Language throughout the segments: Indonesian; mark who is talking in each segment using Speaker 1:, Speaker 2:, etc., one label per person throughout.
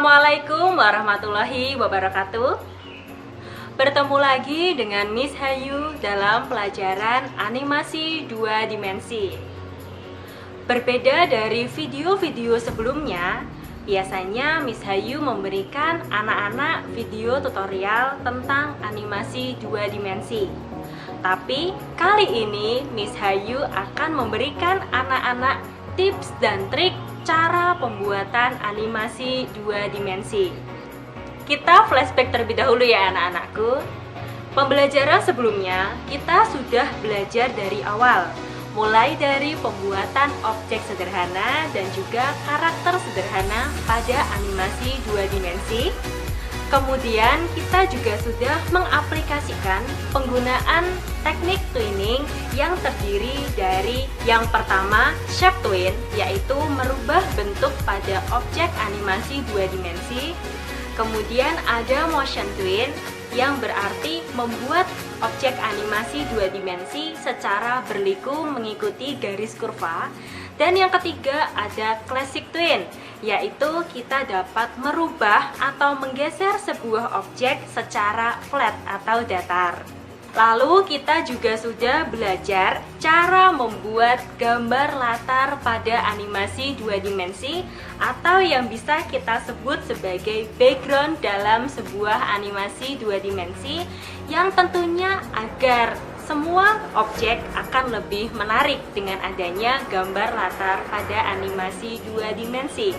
Speaker 1: Assalamualaikum warahmatullahi wabarakatuh. Bertemu lagi dengan Miss Hayu dalam pelajaran animasi 2 dimensi. Berbeda dari video-video sebelumnya, biasanya Miss Hayu memberikan anak-anak video tutorial tentang animasi 2 dimensi. Tapi kali ini Miss Hayu akan memberikan anak-anak tips dan trik cara pembuatan animasi 2 dimensi. Kita flashback terlebih dahulu ya anak-anakku. Pembelajaran sebelumnya kita sudah belajar dari awal, mulai dari pembuatan objek sederhana dan juga karakter sederhana pada animasi 2 dimensi. Kemudian kita juga sudah mengaplikasikan penggunaan teknik twinning yang terdiri dari yang pertama shape twin, yaitu merubah bentuk pada objek animasi 2 dimensi. Kemudian ada motion twin yang berarti membuat objek animasi 2 dimensi secara berliku mengikuti garis kurva. Dan yang ketiga ada classic twin, yaitu kita dapat merubah atau menggeser sebuah objek secara flat atau datar. Lalu kita juga sudah belajar cara membuat gambar latar pada animasi 2 dimensi atau yang bisa kita sebut sebagai background dalam sebuah animasi 2 dimensi, yang tentunya agar semua objek akan lebih menarik dengan adanya gambar latar pada animasi 2 dimensi.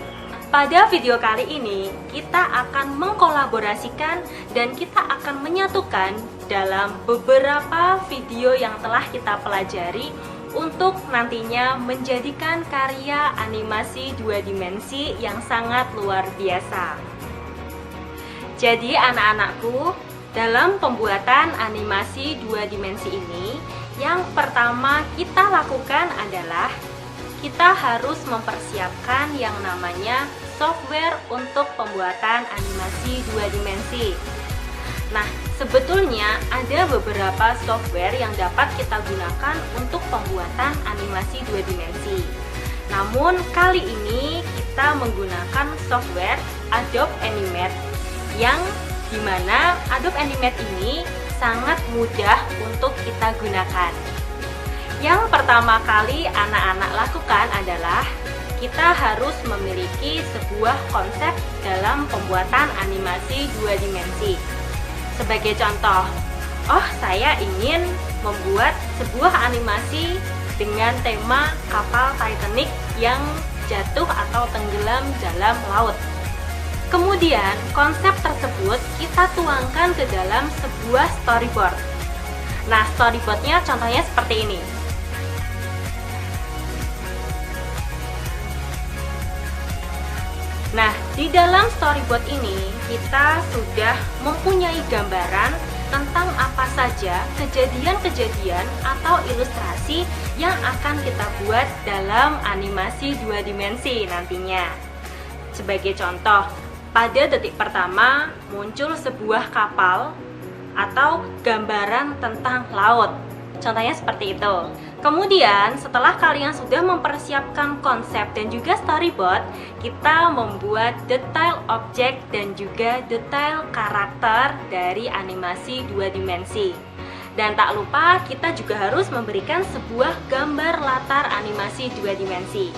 Speaker 1: Pada video kali ini, kita akan mengkolaborasikan dan kita akan menyatukan dalam beberapa video yang telah kita pelajari untuk nantinya menjadikan karya animasi 2 dimensi yang sangat luar biasa. Jadi anak-anakku, dalam pembuatan animasi 2 dimensi ini, yang pertama kita lakukan adalah kita harus mempersiapkan yang namanya software untuk pembuatan animasi 2 dimensi. Nah, sebetulnya ada beberapa software yang dapat kita gunakan untuk pembuatan animasi 2 dimensi. Namun kali ini kita menggunakan software Adobe Animate yang dimana Adobe Animate ini sangat mudah untuk kita gunakan. Yang pertama kali anak-anak lakukan adalah kita harus memiliki sebuah konsep dalam pembuatan animasi 2 dimensi. Sebagai contoh, saya ingin membuat sebuah animasi dengan tema kapal Titanic yang jatuh atau tenggelam dalam laut. Kemudian konsep tersebut kita tuangkan ke dalam sebuah storyboard. Nah, storyboardnya contohnya seperti ini. Nah, di dalam storyboard ini kita sudah mempunyai gambaran tentang apa saja kejadian-kejadian atau ilustrasi yang akan kita buat dalam animasi 2 dimensi nantinya. Sebagai contoh, pada detik pertama muncul sebuah kapal atau gambaran tentang laut. Contohnya seperti itu. Kemudian setelah kalian sudah mempersiapkan konsep dan juga storyboard, kita membuat detail objek dan juga detail karakter dari animasi 2 dimensi. Dan tak lupa kita juga harus memberikan sebuah gambar latar animasi 2 dimensi.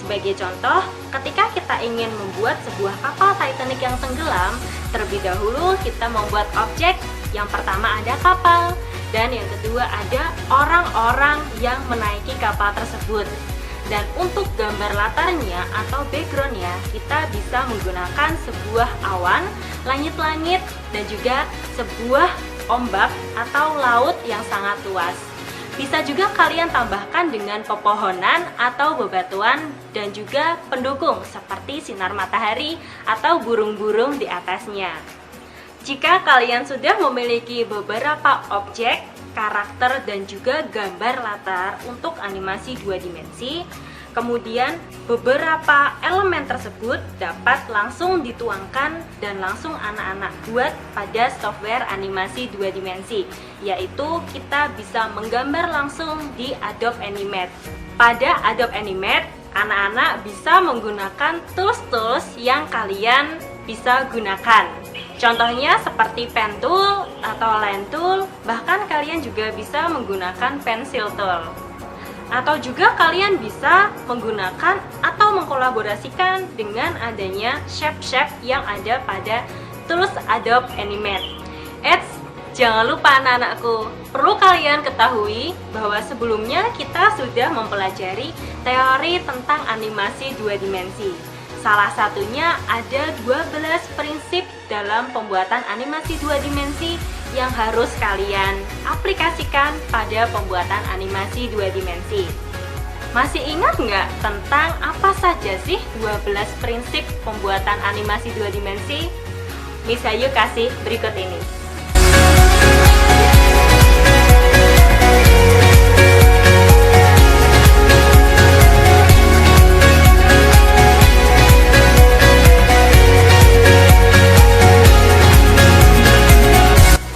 Speaker 1: Sebagai contoh, ketika kita ingin membuat sebuah kapal Titanic yang tenggelam, terlebih dahulu kita membuat objek. Yang pertama ada kapal, dan yang kedua ada orang-orang yang menaiki kapal tersebut. Dan untuk gambar latarnya atau backgroundnya, kita bisa menggunakan sebuah awan, langit-langit, dan juga sebuah ombak atau laut yang sangat luas. Bisa juga kalian tambahkan dengan pepohonan atau bebatuan dan juga pendukung seperti sinar matahari atau burung-burung di atasnya. Jika kalian sudah memiliki beberapa objek, karakter, dan juga gambar latar untuk animasi 2 dimensi, kemudian beberapa elemen tersebut dapat langsung dituangkan dan langsung anak-anak buat pada software animasi 2 dimensi, yaitu kita bisa menggambar langsung di Adobe Animate. Pada Adobe Animate, anak-anak bisa menggunakan tools-tools yang kalian bisa gunakan. Contohnya seperti pen tool atau line tool, bahkan kalian juga bisa menggunakan pencil tool. Atau juga kalian bisa menggunakan atau mengkolaborasikan dengan adanya shape-shape yang ada pada tools Adobe Animate. Jangan lupa anak-anakku, perlu kalian ketahui bahwa sebelumnya kita sudah mempelajari teori tentang animasi 2 dimensi. Salah satunya ada 12 prinsip dalam pembuatan animasi 2 dimensi yang harus kalian aplikasikan pada pembuatan animasi 2 dimensi. Masih ingat nggak tentang apa saja sih 12 prinsip pembuatan animasi 2 dimensi? Miss Hayu kasih berikut ini.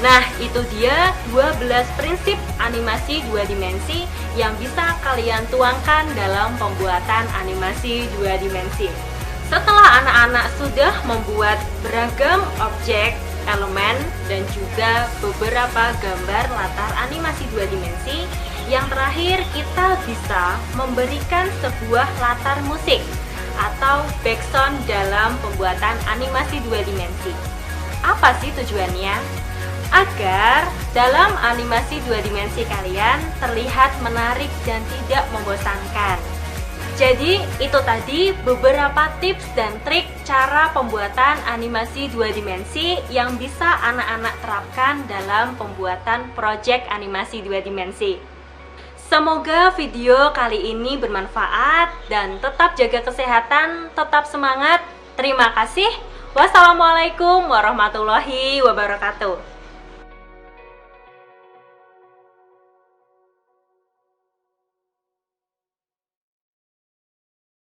Speaker 1: Nah, itu dia 12 prinsip animasi 2 dimensi yang bisa kalian tuangkan dalam pembuatan animasi 2 dimensi. Setelah anak-anak sudah membuat beragam objek, elemen, dan juga beberapa gambar latar animasi 2 dimensi, yang terakhir kita bisa memberikan sebuah latar musik atau background dalam pembuatan animasi 2 dimensi. Apa sih tujuannya? Agar dalam animasi 2 dimensi kalian terlihat menarik dan tidak membosankan. Jadi itu tadi beberapa tips dan trik cara pembuatan animasi 2 dimensi yang bisa anak-anak terapkan dalam pembuatan proyek animasi 2 dimensi. Semoga video kali ini bermanfaat dan tetap jaga kesehatan, tetap semangat. Terima kasih. Wassalamualaikum warahmatullahi wabarakatuh.